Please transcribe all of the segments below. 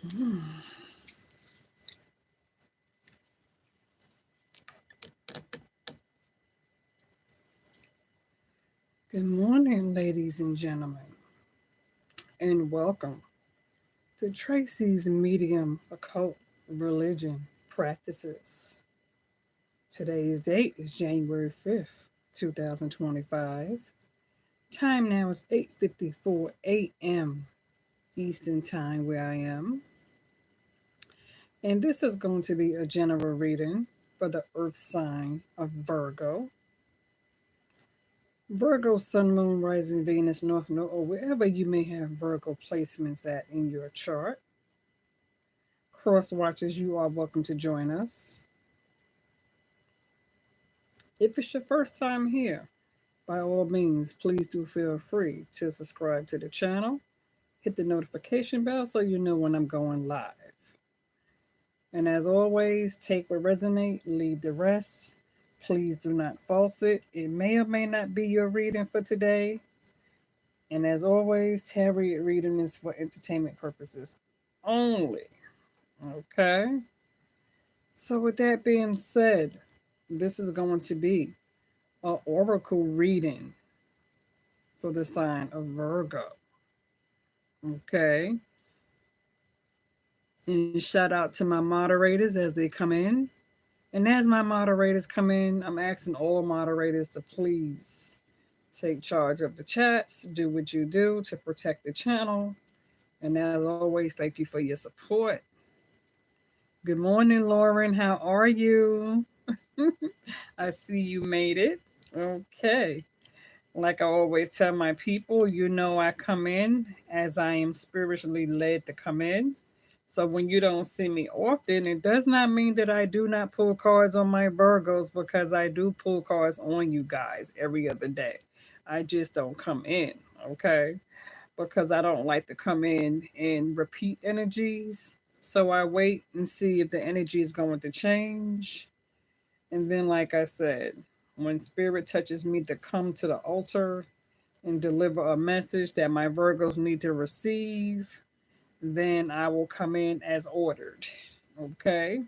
Good morning, ladies and gentlemen, and welcome to Tracy's Medium Occult Religion Practices. Today's date is January 5th, 2025. Time now is 8:54 a.m. Eastern Time where I am. And this is going to be a general reading for the earth sign of Virgo. Virgo, Sun, Moon, Rising, Venus, North Node, or wherever you may have Virgo placements at in your chart. Cross watchers, you are welcome to join us. If it's your first time here, by all means, please do feel free to subscribe to the channel. Hit the notification bell so you know when I'm going live. And as always, take what resonates, leave the rest. Please do not false it. It may or may not be your reading for today. And as always, tarot reading is for entertainment purposes only. Okay? So with that being said, this is going to be an oracle reading for the sign of Virgo. Okay? And shout out to my moderators as they come in. And as my moderators come in, I'm asking all moderators to please take charge of the chats, do what you do to protect the channel. And as always, thank you for your support. Good morning, Lauren. How are you? I see you made it. Okay. Like I always tell my people, you know I come in as I am spiritually led to come in. So when you don't see me often, it does not mean that I do not pull cards on my Virgos, because I do pull cards on you guys every other day. I just don't come in, okay? Because I don't like to come in and repeat energies. So I wait and see if the energy is going to change. And then, like I said, when spirit touches me to come to the altar and deliver a message that my Virgos need to receive, then I will come in as ordered. Okay?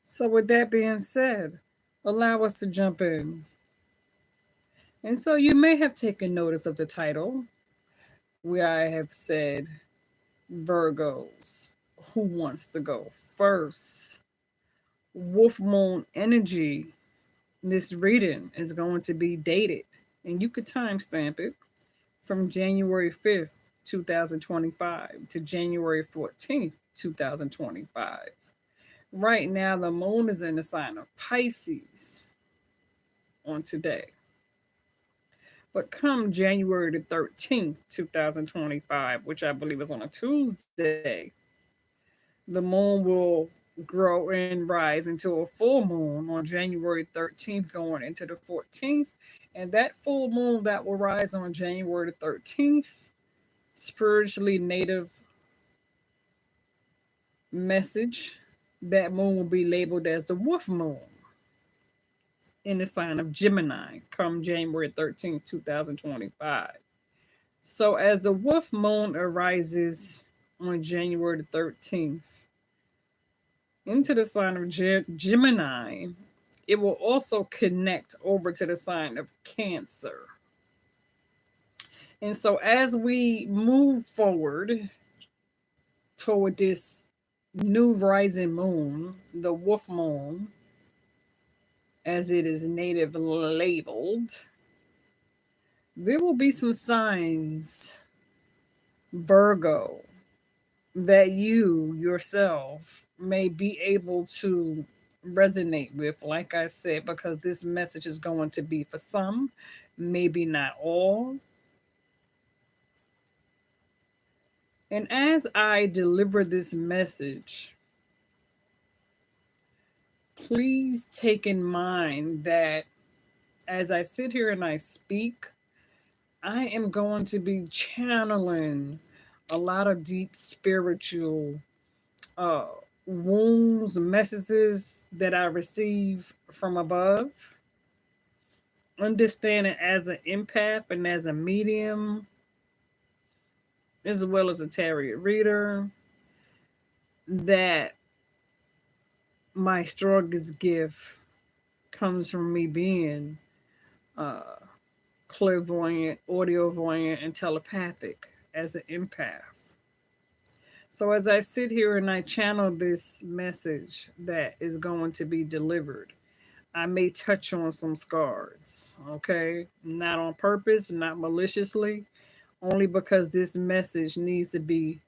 So, with that being said, allow us to jump in. And so, you may have taken notice of the title where I have said, Virgos, who wants to go first? Wolf Moon energy. This reading is going to be dated, and you could timestamp it from January 5th, 2025 to January 14th, 2025. Right now, the moon is in the sign of Pisces on today. But come January the 13th, 2025, which I believe is on a Tuesday, the moon will grow and rise into a full moon on January 13th, going into the 14th. And that full moon that will rise on January the 13th, spiritually native message, that moon will be labeled as the wolf moon in the sign of Gemini come January 13th, 2025. So as the wolf moon arises on January the 13th into the sign of Gemini, it will also connect over to the sign of Cancer. And so as we move forward toward this new rising moon, the wolf moon, as it is native labeled, there will be some signs, Virgo, that you yourself may be able to resonate with, like I said, because this message is going to be for some, maybe not all. And as I deliver this message, please take in mind that as I sit here and I speak, I am going to be channeling a lot of deep spiritual uh, wounds, messages that I receive from above. Understanding as an empath and as a medium, as well as a tarot reader, that my strongest gift comes from me being uh, clairvoyant, audiovoyant, and telepathic as an empath. So as I sit here and I channel this message that is going to be delivered, I may touch on some scars, okay? Not on purpose, not maliciously, only because this message needs to be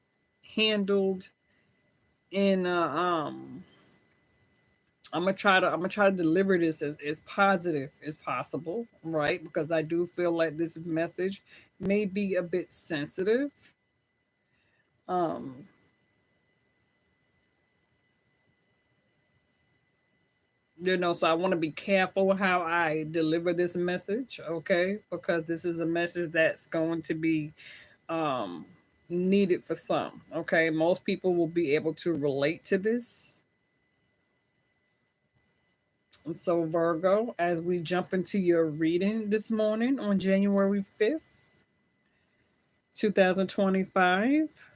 handled in I'm gonna try to deliver this as positive as possible, right? Because I do feel like this message may be a bit sensitive. Um, so I want to be careful how I deliver this message, okay? Because this is a message that's going to be um needed for some, okay? Most people will be able to relate to this. So, Virgo, as we jump into your reading this morning on January 5th, 2025,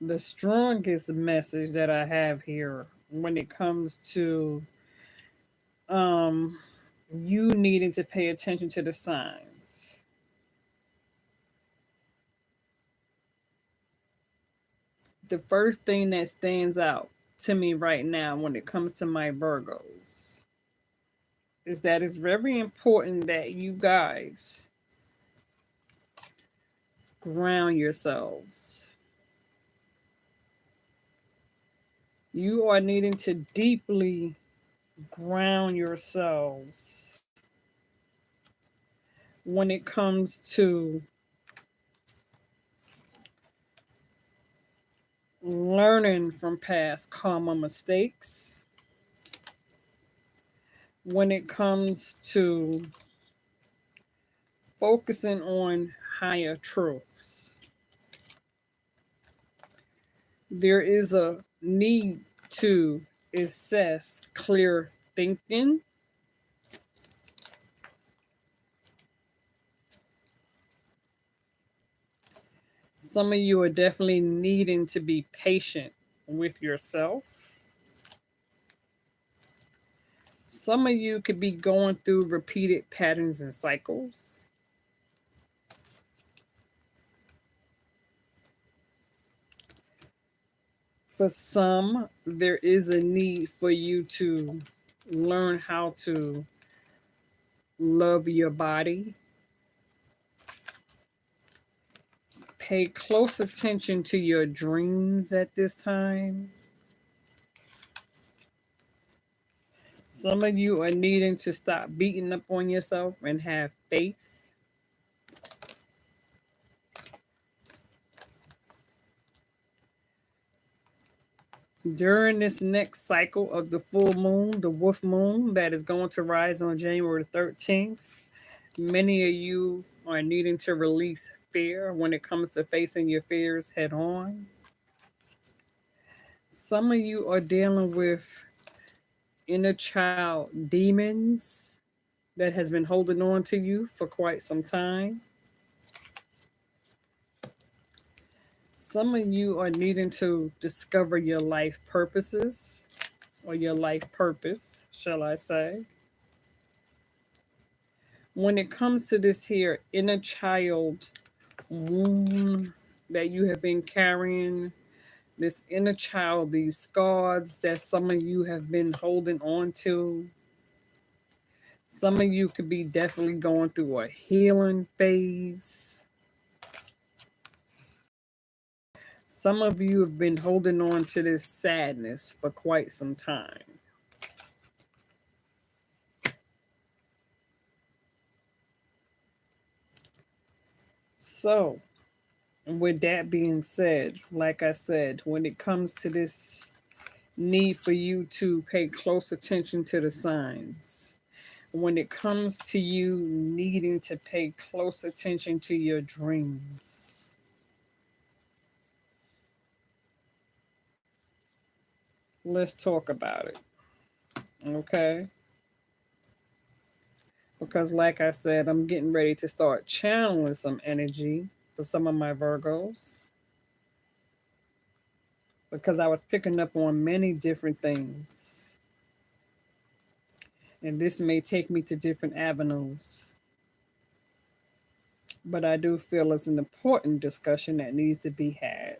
the strongest message that I have here when it comes to um, you needing to pay attention to the signs. The first thing that stands out to me right now when it comes to my Virgos is that it's very important that you guys ground yourselves. You are needing to deeply ground yourselves when it comes to learning from past karma mistakes, when it comes to focusing on higher truths. There is a need to assess clear thinking. Some of you are definitely needing to be patient with yourself. Some of you could be going through repeated patterns and cycles. For some, there is a need for you to learn how to love your body. Pay close attention to your dreams at this time. Some of you are needing to stop beating up on yourself and have faith. During this next cycle of the full moon, the wolf moon that is going to rise on January 13th, many of you are needing to release fear when it comes to facing your fears head on. Some of you are dealing with inner child demons that has been holding on to you for quite some time. Some of you are needing to discover your life purposes or your life purpose, shall I say. When it comes to this here inner child wound that you have been carrying, this inner child, these scars that some of you have been holding on to, some of you could be definitely going through a healing phase. Some of you have been holding on to this sadness for quite some time. So, with that being said, like I said, when it comes to this need for you to pay close attention to the signs, when it comes to you needing to pay close attention to your dreams, let's talk about it, okay? Because, like I said, I'm getting ready to start channeling some energy for some of my Virgos. because I was picking up on many different things. And this may take me to different avenues. But I do feel it's an important discussion that needs to be had.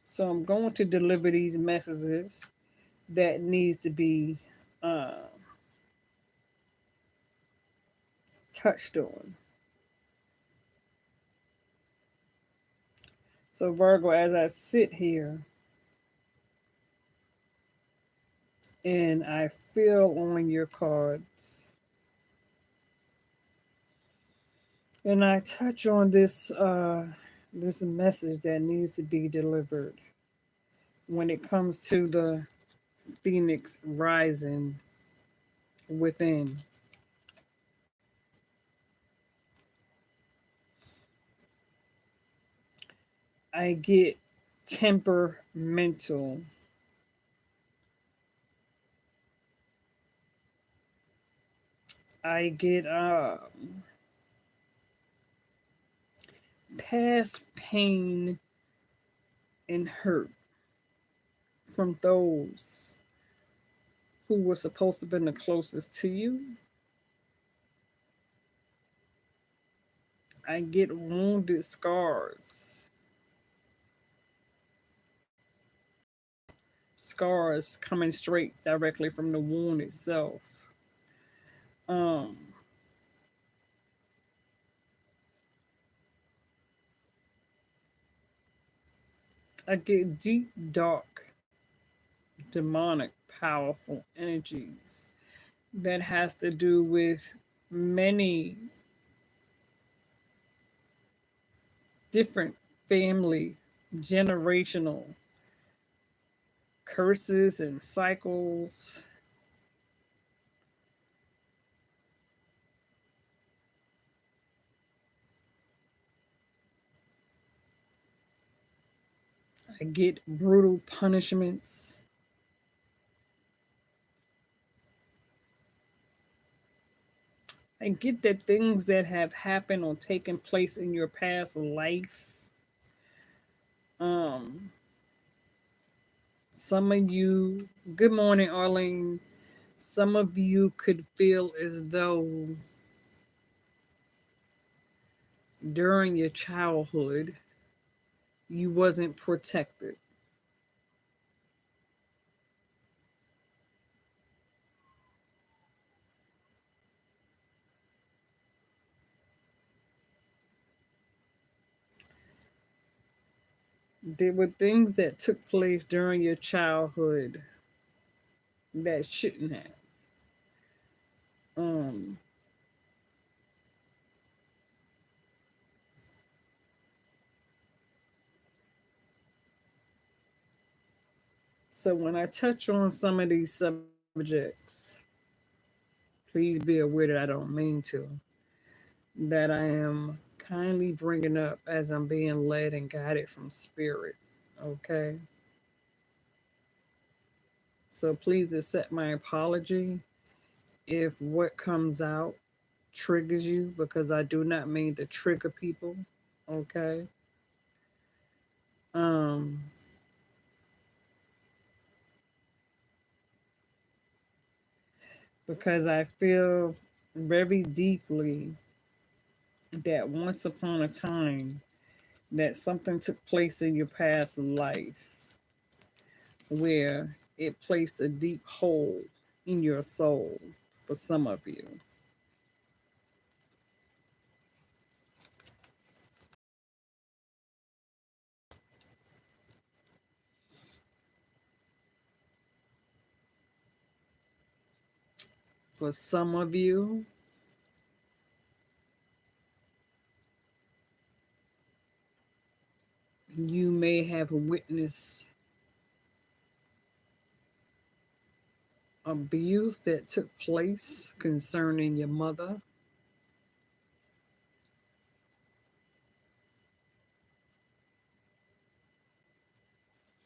So I'm going to deliver these messages that needs to be uh, touched on. So Virgo, as I sit here and I feel on your cards, and I touch on this message that needs to be delivered when it comes to the phoenix rising within. I get temperamental. I get past pain and hurt from those who were supposed to have been the closest to you. I get wounded scars. Scars coming straight directly from the wound itself. Um, I get deep, dark, demonic, powerful energies that has to do with many different family, generational curses and cycles. I get brutal punishments. I get that things that have happened or taken place in your past life. Um, some of you, good morning, Arlene. Some of you could feel as though during your childhood you wasn't protected. There were things that took place during your childhood that shouldn't have. Um, so when I touch on some of these subjects, please be aware that I don't mean to, that I am kindly bringing up as I'm being led and guided from spirit. Okay. So please accept my apology if what comes out triggers you, because I do not mean to trigger people. Okay. Um, because I feel very deeply that once upon a time that something took place in your past life where it placed a deep hole in your soul for some of you. For some of you, you may have witnessed abuse that took place concerning your mother.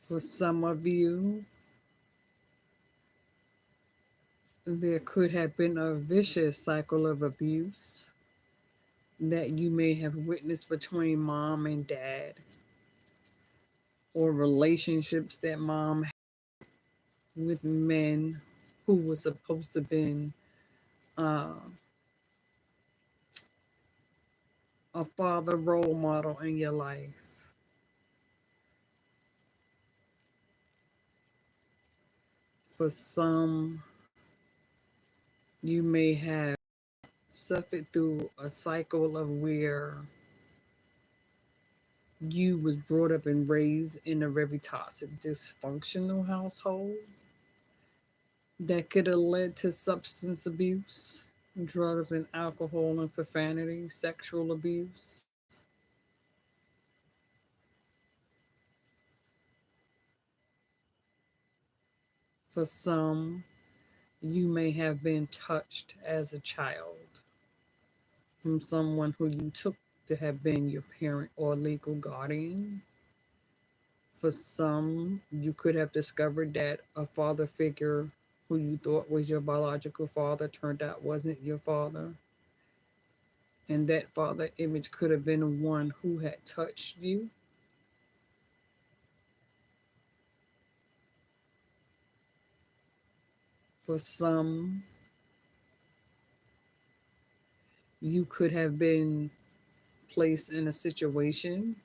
For some of you, there could have been a vicious cycle of abuse that you may have witnessed between mom and dad. or relationships that mom had with men who was supposed to be uh, a father role model in your life. For some, you may have suffered through a cycle of where you was brought up and raised in a very toxic, dysfunctional household that could have led to substance abuse, drugs and alcohol and profanity, sexual abuse. For some, you may have been touched as a child from someone who you took to have been your parent or legal guardian. For some, you could have discovered that a father figure who you thought was your biological father turned out wasn't your father. And that father image could have been one who had touched you. For some, you could have been placed in a situation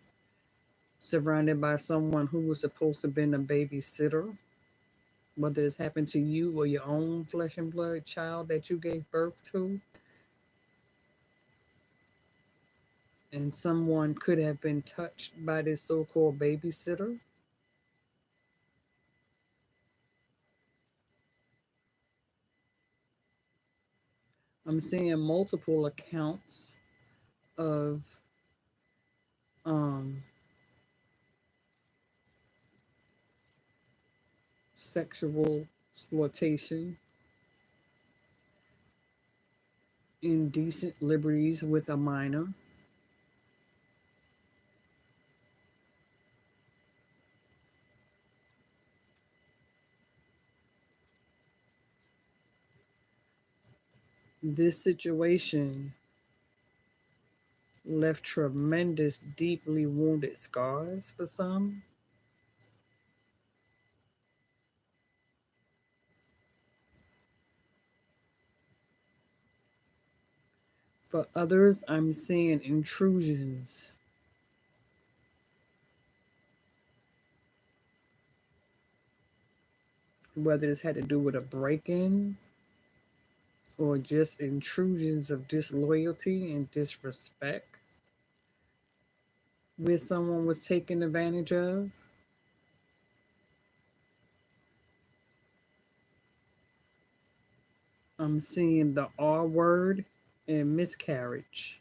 surrounded by someone who was supposed to have been a babysitter, whether it's happened to you or your own flesh and blood child that you gave birth to. And someone could have been touched by this so called babysitter. I'm seeing multiple accounts of um, sexual exploitation, indecent liberties with a minor. This situation left tremendous, deeply wounded scars for some. For others, I'm seeing intrusions, whether it's had to do with a break in or just intrusions of disloyalty and disrespect where someone was taken advantage of. I'm seeing the R word and miscarriage.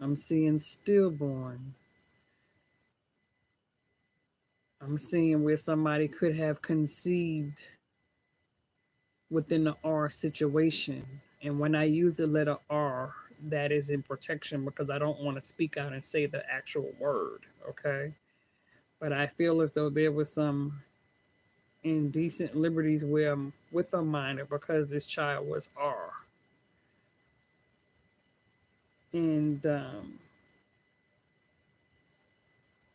I'm seeing stillborn. I'm seeing where somebody could have conceived within the R situation. And when I use the letter R, that is in protection because I don't want to speak out and say the actual word, okay? But I feel as though there was some indecent liberties where I'm with a minor because this child was R. And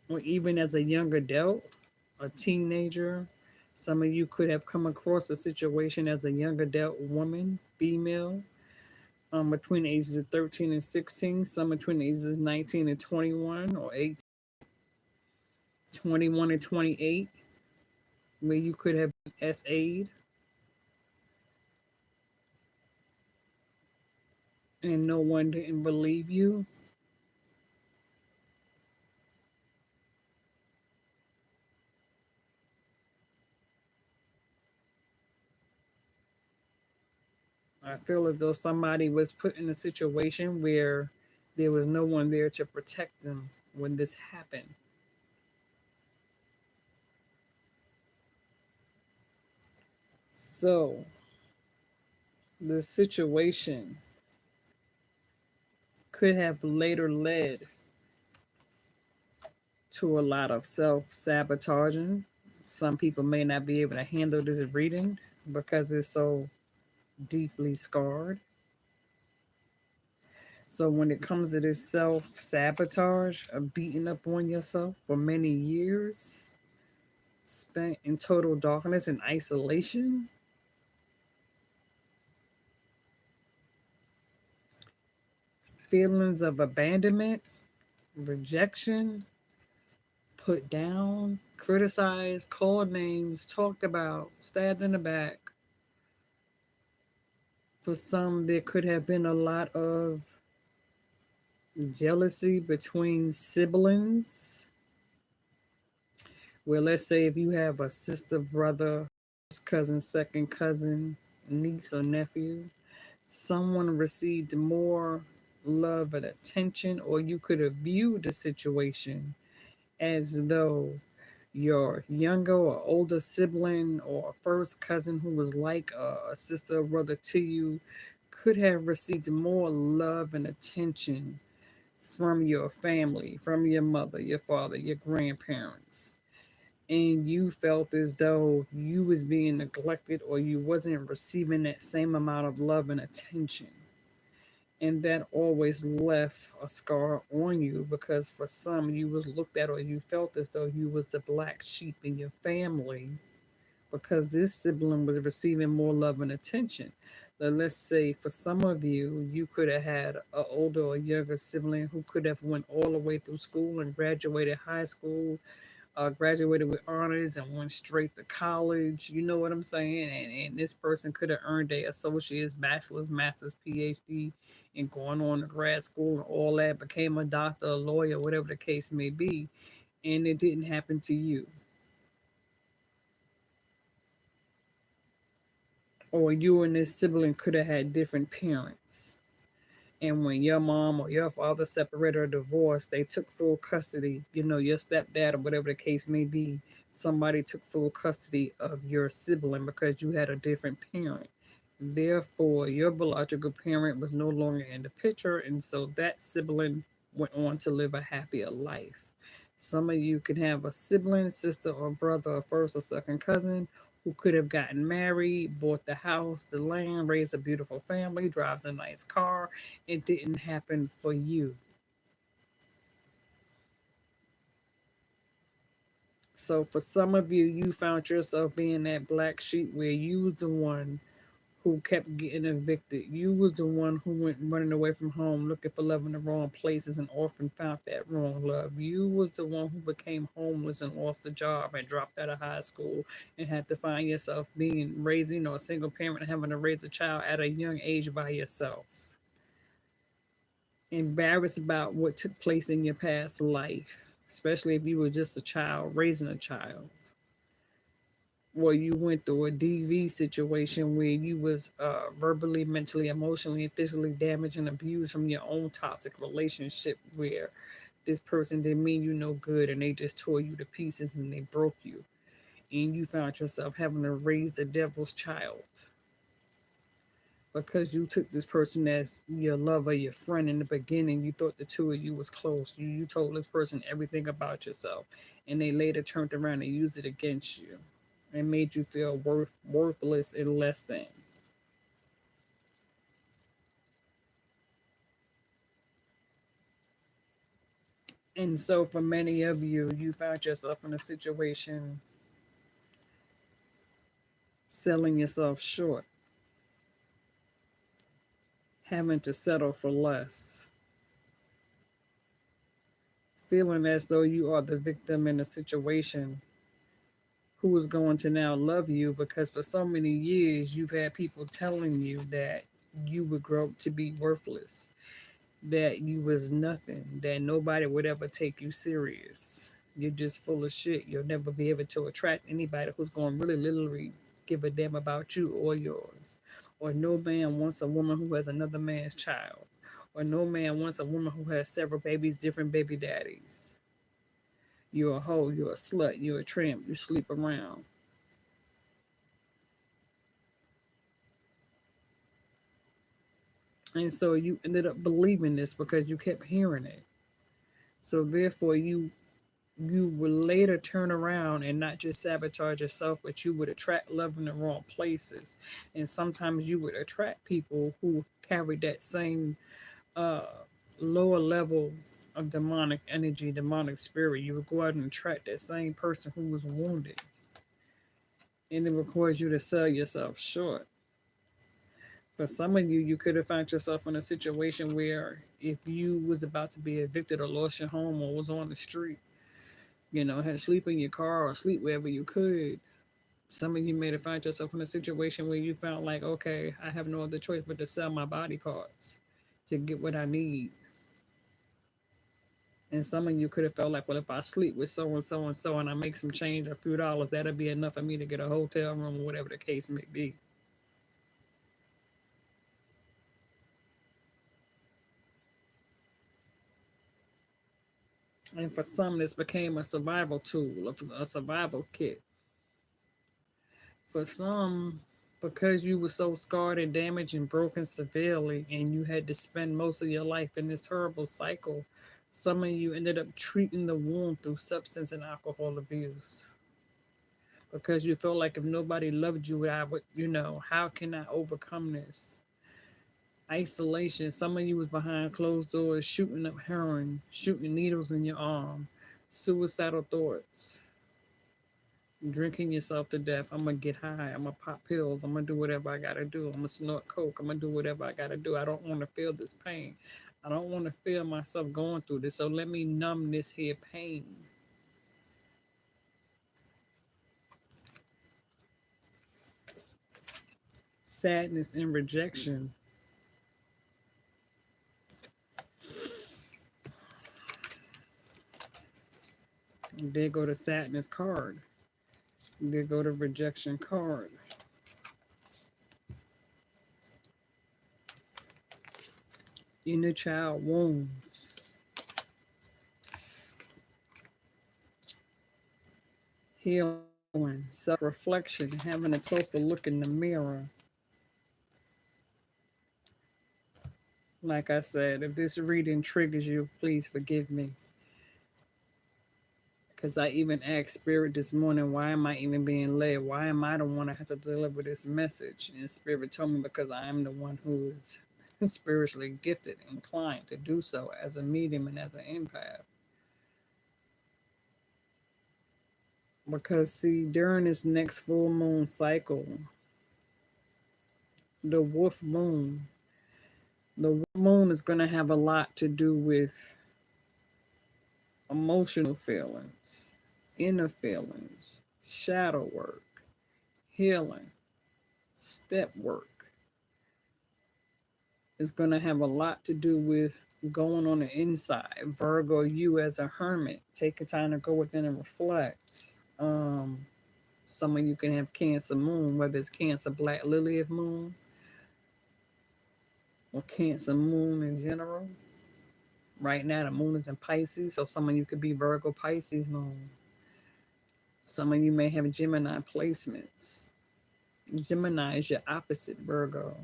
or even as a young adult, a teenager, some of you could have come across a situation as a young adult woman, female, between the ages of 13 and 16, some between the ages of 19 and 21, or 8, 21 and 28, where you could have been SA'd and no one didn't believe you. I feel as though somebody was put in a situation where there was no one there to protect them when this happened. So, the situation could have later led to a lot of self sabotaging. Some people may not be able to handle this reading because it's so deeply scarred. So when it comes to this self sabotage of beating up on yourself for many years, spent in total darkness and isolation, feelings of abandonment, rejection, put down, criticized, called names, talked about, stabbed in the back. For some, there could have been a lot of jealousy between siblings. Where, let's say, if you have a sister, brother, first cousin, second cousin, niece, or nephew, someone received more love and attention, or you could have viewed the situation as though your younger or older sibling or a first cousin who was like a sister or brother to you could have received more love and attention from your family, from your mother, your father, your grandparents. And you felt as though you was being neglected or you wasn't receiving that same amount of love and attention. And that always left a scar on you because for some you was looked at or you felt as though you was the black sheep in your family because this sibling was receiving more love and attention. But let's say for some of you, you could have had an older or younger sibling who could have went all the way through school and graduated high school, graduated with honors and went straight to college. You know what I'm saying? And this person could have earned a associate's, bachelor's, master's, PhD, and going on to grad school and all that, became a doctor, a lawyer, whatever the case may be. And it didn't happen to you. Or you and this sibling could have had different parents. And when your mom or your father separated or divorced, they took full custody. You know, your stepdad or whatever the case may be, somebody took full custody of your sibling because you had a different parent. Therefore, your biological parent was no longer in the picture, and so that sibling went on to live a happier life. Some of you can have a sibling, sister, or brother, or first or second cousin who could have gotten married, bought the house, the land, raised a beautiful family, drives a nice car. It didn't happen for you. So for some of you, you found yourself being that black sheep where you was the one who kept getting evicted. You was the one who went running away from home looking for love in the wrong places and often found that wrong love. You was the one who became homeless and lost a job and dropped out of high school and had to find yourself being raising or a single parent and having to raise a child at a young age by yourself. Embarrassed about what took place in your past life, especially if you were just a child raising a child, or you went through a DV situation where you was verbally, mentally, emotionally, and physically damaged and abused from your own toxic relationship where this person didn't mean you no good and they just tore you to pieces and they broke you. And you found yourself having to raise the devil's child because you took this person as your lover, your friend in the beginning. You thought the two of you was close. You told this person everything about yourself, and they later turned around and used it against you and made you feel worthless and less than. And so for many of you, you found yourself in a situation selling yourself short, having to settle for less, feeling as though you are the victim in a situation who is going to now love you because for so many years you've had people telling you that you would grow up to be worthless, that you was nothing, that nobody would ever take you serious. You're just full of shit. You'll never be able to attract anybody who's going to really literally give a damn about you or yours. Or no man wants a woman who has another man's child. Or no man wants a woman who has several babies, different baby daddies. You're a hoe, you're a slut, you're a tramp, you sleep around. And so you ended up believing this because you kept hearing it. So therefore you would later turn around and not just sabotage yourself, but you would attract love in the wrong places. And sometimes you would attract people who carry that same uh, lower level of demonic energy, demonic spirit. You would go out and attract that same person who was wounded. and it will cause you to sell yourself short. For some of you, you could have found yourself in a situation where if you was about to be evicted or lost your home or was on the street, had to sleep in your car or sleep wherever you could. Some of you may have found yourself in a situation where you felt like, okay, I have no other choice but to sell my body parts to get what I need. And some of you could have felt like, well, if I sleep with so and so and so and I make some change, a few dollars, that'll be enough for me to get a hotel room or whatever the case may be. And for some, this became a survival tool, a survival kit. For some, because you were so scarred and damaged and broken severely, and you had to spend most of your life in this horrible cycle, some of you ended up treating the wound through substance and alcohol abuse. Because you felt like if nobody loved you, I would, how can I overcome this? Isolation. Some of you was behind closed doors, shooting up heroin, shooting needles in your arm, suicidal thoughts, drinking yourself to death. I'm gonna get high. I'm gonna pop pills. I'm gonna do whatever I gotta do. I'm gonna snort coke. I'm gonna do whatever I gotta do. I don't want to feel this pain. I don't want to feel myself going through this. So let me numb this here pain. Sadness and rejection. There go the sadness card. There go the rejection card. Inner child wounds. Healing, self-reflection, having a closer look in the mirror. Like I said, if this reading triggers you, please forgive me. Because I even asked Spirit this morning, why am I even being led? Why am I the one that have to deliver this message? And Spirit told me because I am the one who is spiritually gifted, inclined to do so as a medium and as an empath. Because, see, during this next full moon cycle, the wolf moon, the wolf moon is going to have a lot to do with emotional feelings, inner feelings, shadow work, healing, step work. It's going to have a lot to do with going on the inside. Virgo, you as a hermit, taking time to go within and reflect. Some of you can have Cancer moon, whether it's Cancer black lily of moon or Cancer moon in general. Right now, the moon is in Pisces, so some of you could be Virgo Pisces moon. Some of you may have Gemini placements. Gemini is your opposite Virgo.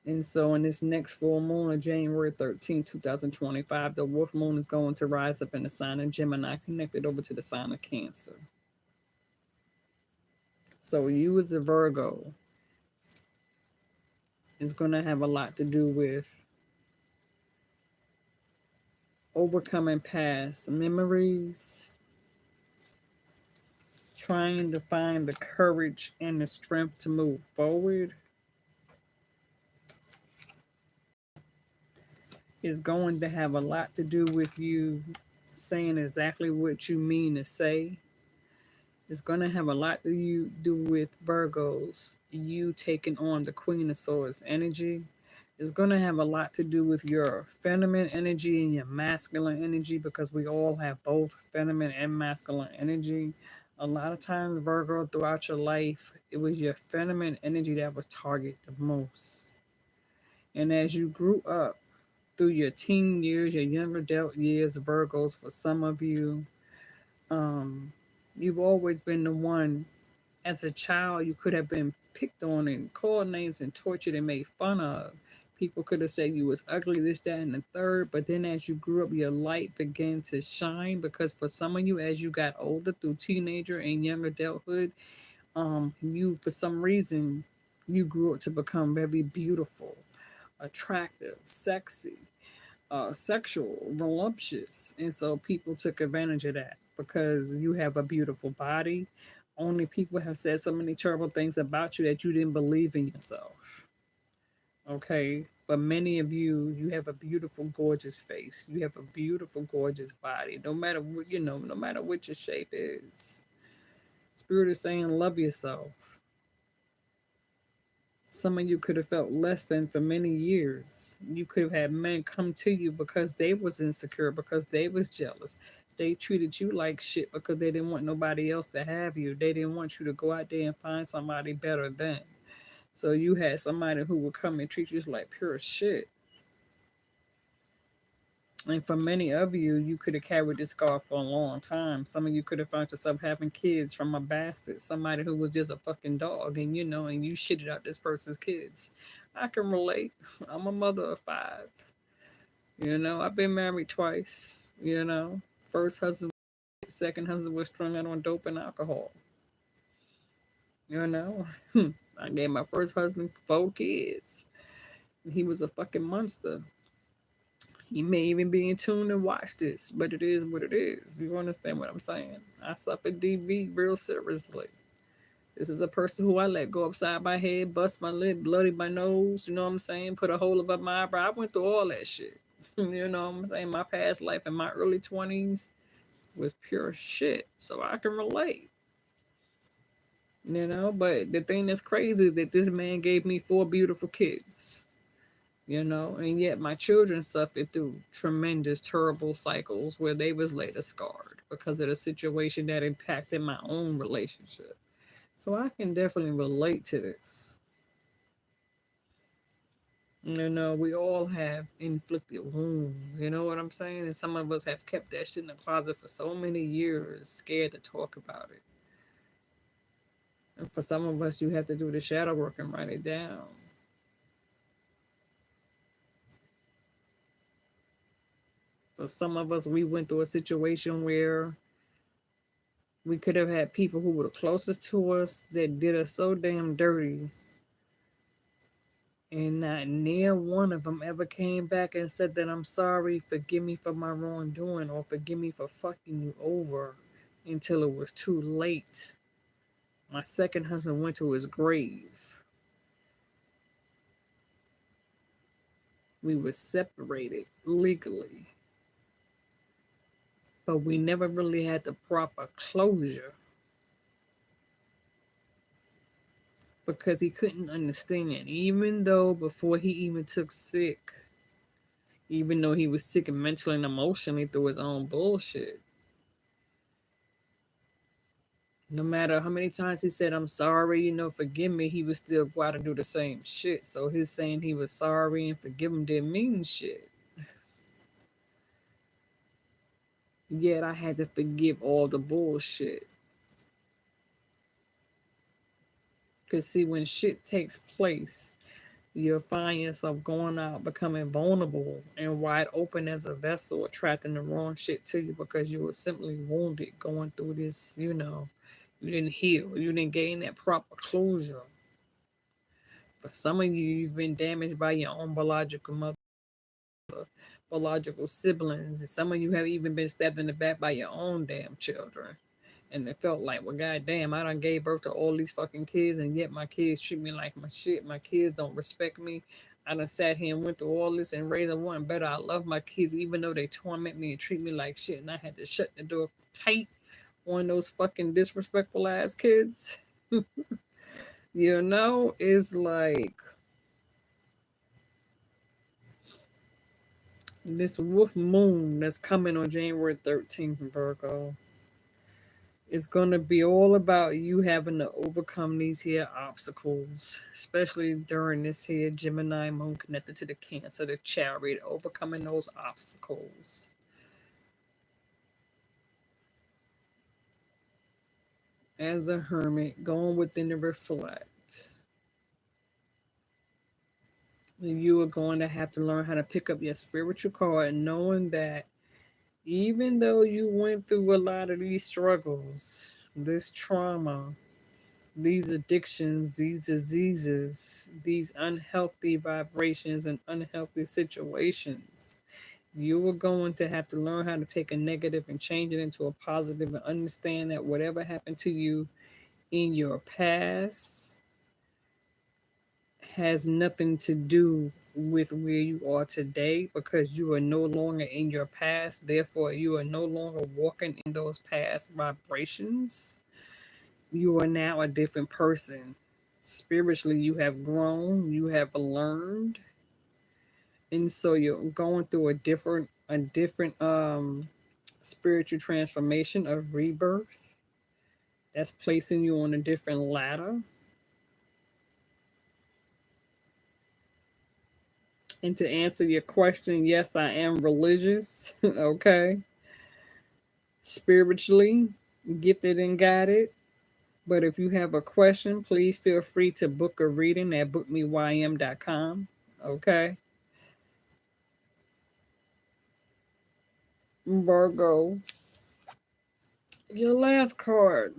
And so, in this next full moon of January 13, 2025, the wolf moon is going to rise up in the sign of Gemini, connected over to the sign of Cancer. So, you as a Virgo is going to have a lot to do with overcoming past memories, trying to find the courage and the strength to move forward. Is going to have a lot to do with you saying exactly what you mean to say. It's going to have a lot to do with Virgos, you taking on the Queen of Swords energy. It's going to have a lot to do with your feminine energy and your masculine energy, because we all have both feminine and masculine energy. A lot of times, Virgo, throughout your life, it was your feminine energy that was targeted the most. And as you grew up through your teen years, your young adult years, Virgos, for some of you, you've always been the one. As a child, you could have been picked on and called names and tortured and made fun of. People could have said you was ugly, this, that, and the third. But then as you grew up, your light began to shine, because for some of you, as you got older through teenager and young adulthood, you, for some reason, you grew up to become very beautiful, attractive, sexy, sexual, voluptuous. And so people took advantage of that because you have a beautiful body. Only people have said so many terrible things about you that you didn't believe in yourself. Okay. But many of you, you have a beautiful, gorgeous face. You have a beautiful, gorgeous body. No matter what, no matter what your shape is. Spirit is saying, love yourself. Some of you could have felt less than for many years. You could have had men come to you because they was insecure, because they was jealous. They treated you like shit because they didn't want nobody else to have you. They didn't want you to go out there and find somebody better than. So you had somebody who would come and treat you like pure shit. And for many of you, you could have carried this scar for a long time. Some of you could have found yourself having kids from a bastard, somebody who was just a fucking dog, and and you shitted out this person's kids. I can relate. I'm a mother of five. I've been married twice. First husband, second husband was strung out on dope and alcohol. You know, I gave my first husband 4 kids. He was a fucking monster. He may even be in tune and watch this, but it is what it is. You understand what I'm saying? I suffered DV real seriously. This is a person who I let go upside my head, bust my lip, bloody my nose, you know what I'm saying? Put a hole above my eyebrow. I went through all that shit. You know what I'm saying? My past life in my early 20s was pure shit. So I can relate. But the thing that's crazy is that this man gave me 4 beautiful kids. And yet my children suffered through tremendous terrible cycles where they was later scarred because of the situation that impacted my own relationship. So I can definitely relate to this. We all have inflicted wounds, you know what I'm saying? And some of us have kept that shit in the closet for so many years, scared to talk about it. And for some of us, you have to do the shadow work and write it down. For some of us, we went through a situation where we could have had people who were the closest to us that did us so damn dirty. And not near one of them ever came back and said that I'm sorry, forgive me for my wrongdoing, or forgive me for fucking you over until it was too late. My second husband went to his grave. We were separated legally, but we never really had the proper closure because he couldn't understand. Even though before he even took sick, even though he was sick and mentally and emotionally through his own bullshit, no matter how many times he said, I'm sorry, forgive me, he would still go out and do the same shit. So his saying he was sorry and forgive him didn't mean shit. Yet I had to forgive all the bullshit. Because, see, when shit takes place, you'll find yourself going out, becoming vulnerable and wide open as a vessel, attracting the wrong shit to you because you were simply wounded going through this, you didn't heal, you didn't gain that proper closure. For some of you, you've been damaged by your own biological mother, biological siblings, and some of you have even been stabbed in the back by your own damn children. And it felt like, well, goddamn, I done gave birth to all these fucking kids, and yet my kids treat me like my shit. My kids don't respect me. I done sat here and went through all this and raised one better. I love my kids, even though they torment me and treat me like shit, and I had to shut the door tight on those fucking disrespectful ass kids. It's like this wolf moon that's coming on January 13th, Virgo. It's going to be all about you having to overcome these here obstacles, especially during this here Gemini moon connected to the Cancer, the Chariot, overcoming those obstacles. As a hermit, going within to reflect. You are going to have to learn how to pick up your spiritual card, knowing that even though you went through a lot of these struggles, this trauma, these addictions, these diseases, these unhealthy vibrations and unhealthy situations, you are going to have to learn how to take a negative and change it into a positive and understand that whatever happened to you, in your past has nothing to do with where you are today, because you are no longer in your past. Therefore, you are no longer walking in those past vibrations. You are now a different person. Spiritually, you have grown, you have learned, and so you're going through a different spiritual transformation of rebirth that's placing you on a different ladder. And to answer your question, yes, I am religious. Okay, spiritually gifted and guided. But if you have a question, please feel free to book a reading at bookmeym.com. Okay. Virgo, your last card,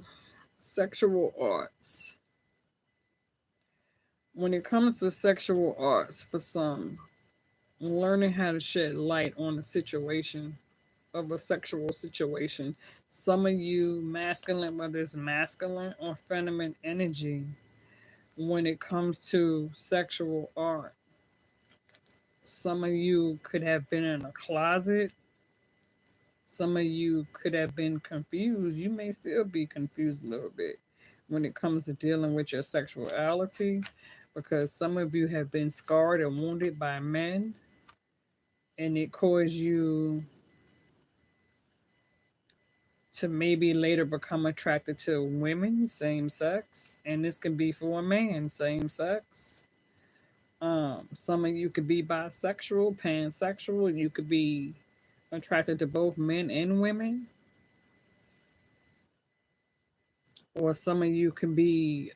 sexual arts. When it comes to sexual arts, for some, learning how to shed light on a situation of a sexual situation. Some of you masculine, whether it's masculine or feminine energy, when it comes to sexual art, some of you could have been in a closet. Some of you could have been confused. You may still be confused a little bit when it comes to dealing with your sexuality, because some of you have been scarred and wounded by men, and it caused you to maybe later become attracted to women, same sex, and this can be for a man, same sex. Some of you could be bisexual, pansexual. You could be attracted to both men and women, or some of you can be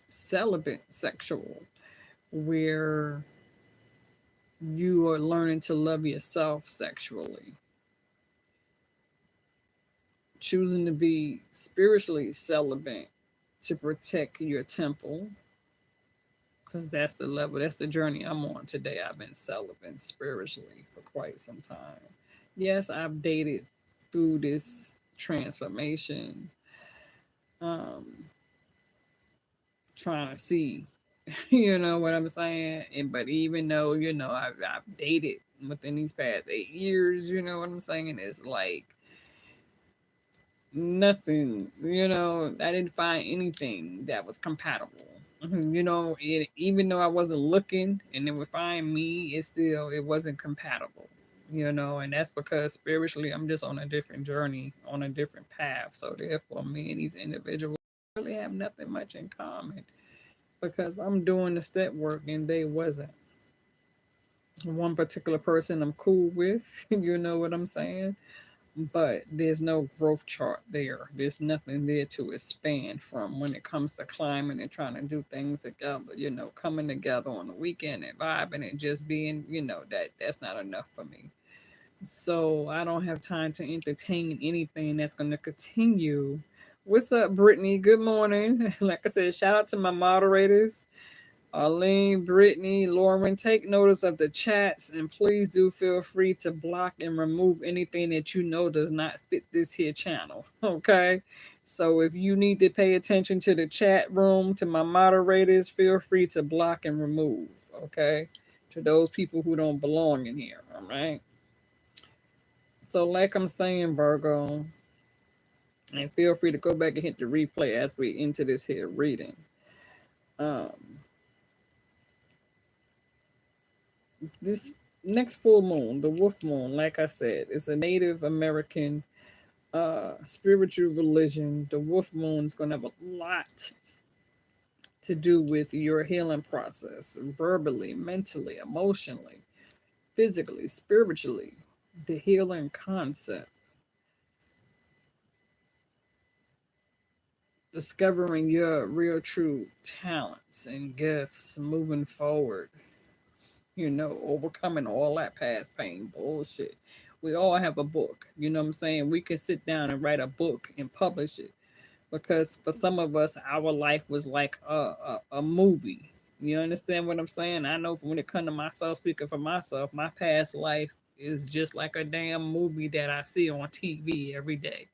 celibate sexual, where you are learning to love yourself sexually, choosing to be spiritually celibate to protect your temple, because that's the level, that's the journey I'm on today. I've been celibate spiritually for quite some time. Yes, I've dated through this transformation, um, trying to see, you know what I'm saying? And but even though, I've dated within these past 8 years, you know what I'm saying? It's like nothing, I didn't find anything that was compatible. Even though I wasn't looking and it would find me, it wasn't compatible. And that's because spiritually I'm just on a different journey, on a different path. So therefore, me and these individuals really have nothing much in common, because I'm doing the step work and they wasn't. One particular person I'm cool with, you know what I'm saying? But there's no growth chart there. There's nothing there to expand from when it comes to climbing and trying to do things together, coming together on the weekend and vibing and just being, that's not enough for me. So I don't have time to entertain anything that's going to continue. What's up, Brittany? Good morning. Like I said, shout out to my moderators. Arlene, Brittany, Lauren, take notice of the chats, and please do feel free to block and remove anything that you know does not fit this here channel. Okay? So if you need to pay attention to the chat room, to my moderators, feel free to block and remove. Okay? To those people who don't belong in here. All right? So, like I'm saying, Virgo, and feel free to go back and hit the replay as we into this here reading. This next full moon, the wolf moon, like I said, is a Native American spiritual religion. The wolf moon is going to have a lot to do with your healing process, verbally, mentally, emotionally, physically, spiritually. The healing concept, discovering your real true talents and gifts, moving forward, overcoming all that past pain bullshit. We all have a book, you know what I'm saying? We can sit down and write a book and publish it, because for some of us, our life was like a movie. You understand what I'm saying? I know when it comes to myself, speaking for myself, my past life is just like a damn movie that I see on TV every day.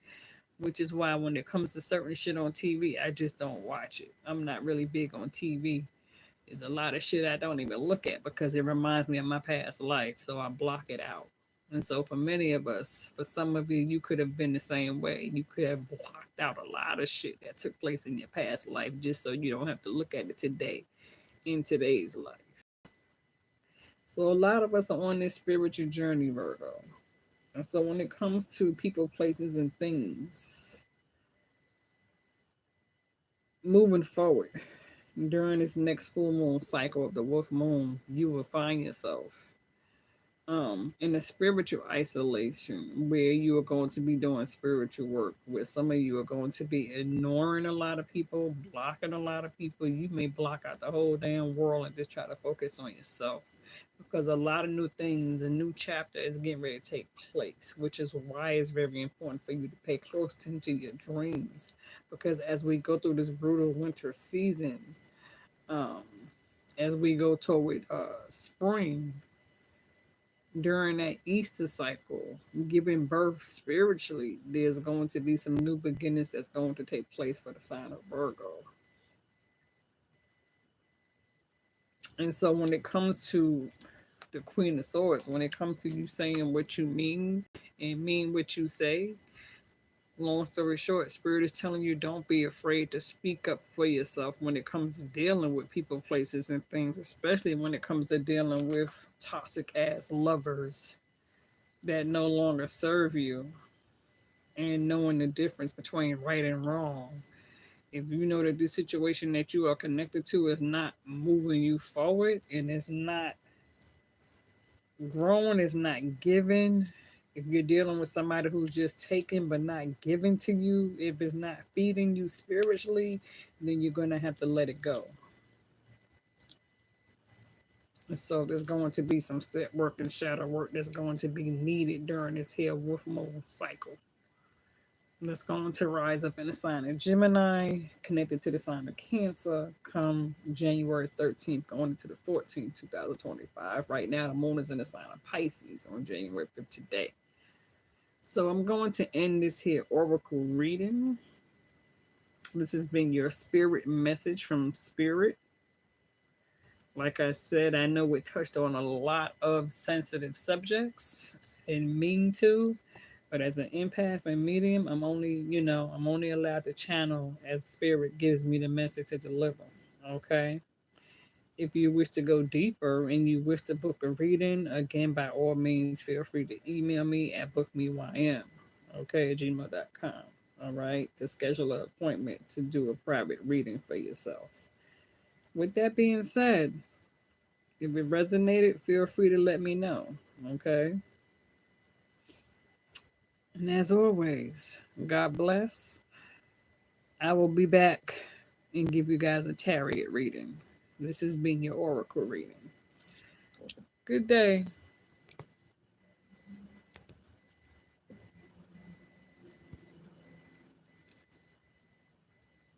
which is why when it comes to certain shit on TV, I just don't watch it. I'm not really big on TV. There's a lot of shit I don't even look at because it reminds me of my past life, so I block it out. And so, for many of us, for some of you, you could have been the same way. You could have blocked out a lot of shit that took place in your past life just so you don't have to look at it today, in today's life. So, a lot of us are on this spiritual journey, Virgo. And so, when it comes to people, places, and things, moving forward during this next full moon cycle of the wolf moon, you will find yourself in a spiritual isolation where you are going to be doing spiritual work, where some of you are going to be ignoring a lot of people, blocking a lot of people. You may block out the whole damn world and just try to focus on yourself, because a lot of new things, a new chapter is getting ready to take place, which is why it's very important for you to pay close attention to your dreams, because as we go through this brutal winter season, um as we go toward spring, during that Easter cycle, giving birth spiritually, there's going to be some new beginnings that's going to take place for the sign of Virgo. And so when it comes to the Queen of Swords, when it comes to you saying what you mean and mean what you say, long story short, Spirit is telling you don't be afraid to speak up for yourself when it comes to dealing with people, places, and things, especially when it comes to dealing with toxic ass lovers that no longer serve you, and knowing the difference between right and wrong. If you know that this situation that you are connected to is not moving you forward and it's not growing, it's not giving, if you're dealing with somebody who's just taking but not giving to you, if it's not feeding you spiritually, then you're going to have to let it go. So there's going to be some step work and shadow work that's going to be needed during this here wolf moon cycle. That's going to rise up in the sign of Gemini, connected to the sign of Cancer, come January 13th, going into the 14th, 2025. Right now, the moon is in the sign of Pisces on January 5th today. So I'm going to end this here oracle reading. This has been your spirit message from Spirit. Like I said, I know we touched on a lot of sensitive subjects and mean to. But as an empath and medium, I'm only allowed to channel as Spirit gives me the message to deliver. Okay. If you wish to go deeper and you wish to book a reading, again, by all means, feel free to email me at bookmeym, okay, at gmail.com. All right. To schedule an appointment to do a private reading for yourself. With that being said, if it resonated, feel free to let me know. Okay. And as always, God bless. I will be back and give you guys a tarot reading. This has been your oracle reading. Good day.